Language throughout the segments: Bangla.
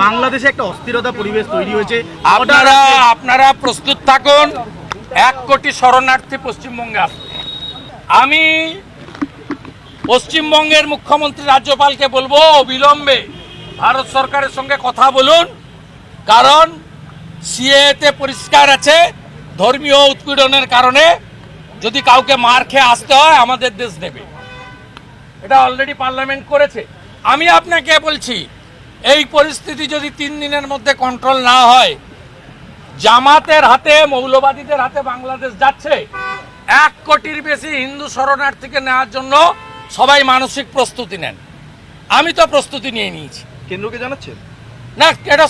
বাংলাদেশে একটা অস্থিরতা পরিবেশ তৈরি হয়েছে। আপনারা প্রস্তুত থাকুন, 1 কোটি শরণার্থী পশ্চিমবঙ্গে আসবে। আমি পশ্চিমবঙ্গের মুখ্যমন্ত্রী রাজ্যপালকে বলবো অবিলম্বে ভারত সরকারের সঙ্গে কথা বলুন, কারণ সিএতে পরিষ্কার আছে ধর্মীয় উৎপীড়নের কারণে যদি কাউকে মার খেয়ে আসতে হয় আমাদের দেশ নেবে। এটা অলরেডি পার্লামেন্ট করেছে। আমি আপনাকে বলছি, এই পরিস্থিতি যদি 3 দিনের মধ্যে কন্ট্রোল না হয়, জামাতের হাতে, মৌলবাদীদের হাতে বাংলাদেশ যাচ্ছে। 1 কোটির বেশি হিন্দু শরণার্থীকে নেওয়ার জন্য সবাই মানসিক প্রস্তুতি নেন। আমি তো প্রস্তুতি নিয়ে নিয়েছি। কেন্দ্রকে জানাচ্ছেন না, এটা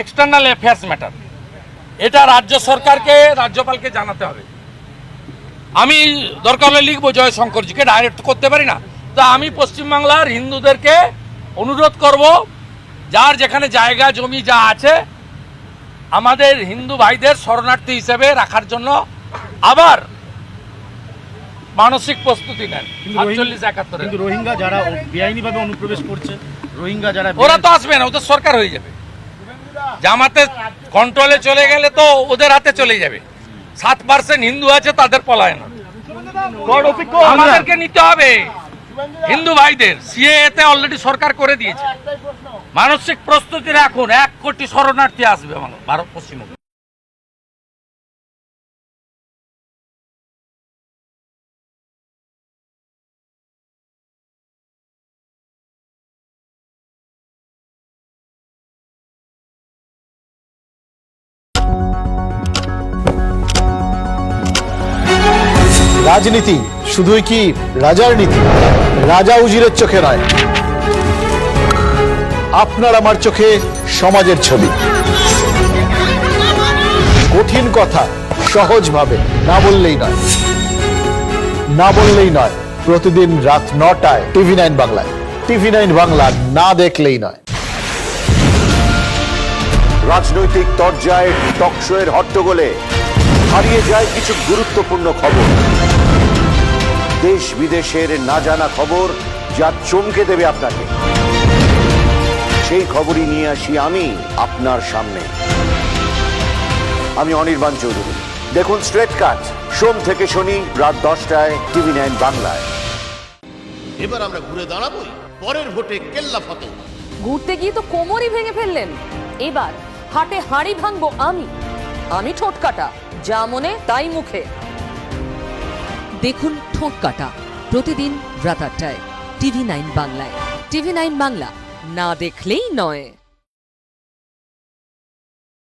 এক্সটার্নাল অ্যাফেয়ার্স ম্যাটার, এটা রাজ্য সরকারকে, রাজ্যপালকে জানাতে হবে। আমি দরকার হলে লিখবো জয়শঙ্করজিকে, ডাইরেক্ট করতে পারি না। তা আমি পশ্চিমবাংলার হিন্দুদেরকে অনুরোধ করব, যার যেখানে জায়গা জমি যা আছে আমাদের হিন্দু ভাইদের শরণার্থী হিসেবে রাখার জন্য আবার মানসিক প্রস্তুতি নেন। 48-71 কিন্তু রোহিঙ্গা যারা বেআইনিভাবে অনুপ্রবেশ করছে, রোহিঙ্গা যারা, ওরা তো আসবে না, ওদের সরকার হয়ে যাবে। জামাতে কন্ট্রোলে চলে গেলে তো ওদের হাতে চলে যাবে। 7% হিন্দু আছে, তাদের পলায়ন আমাদেরকে নিতে হবে। হিন্দু ভাইদের সিএতে অলরেডি সরকার করে দিয়েছে। মানসিক প্রস্তুতি রাখুন, 1 কোটি শরণার্থী আসবে ভারত পশ্চিমবঙ্গে। রাজনীতি শুধুই কি রাজার নীতি? রাজা উজিরের চোখে নয়, আপনার আমার চোখে সমাজের ছবি। কঠিন কথা সহজভাবে না বললেই নয়, না বললেই নয়। প্রতিদিন রাত 9টায় TV9 বাংলায়। TV9 বাংলা না দেখলেই নয়। রাজনৈতিক তরজায় টকশোয়ের হট্টগোলে হারিয়ে যায় কিছু গুরুত্বপূর্ণ খবর, দেশ বিদেশের না জানা খবর যা চমকে দেবে আপনাকে। সেই খবরই নিয়ে আসি আমি আপনার সামনে। আমি অনির্বাণ চৌধুরী। দেখুন স্ট্রেট কাট, সোম থেকে শনি রাত 10টায় TV9 বাংলায়। এবার আমরা ঘুরে দাঁড়াবো পরের ভোটে কেল্লা ফতে। ঘুরতে গিয়ে তো কোমরই ভেঙে ফেললেন। এবার হাটে হাঁড়ি ভাঙবো আমি ঠোঁট কাটা, যা মনে তাই মুখে। দেখুন ঠোঁট কাটা প্রতিদিন রাত 8টায় TV9 বাংলায়। TV9 বাংলা না দেখলেই নয়।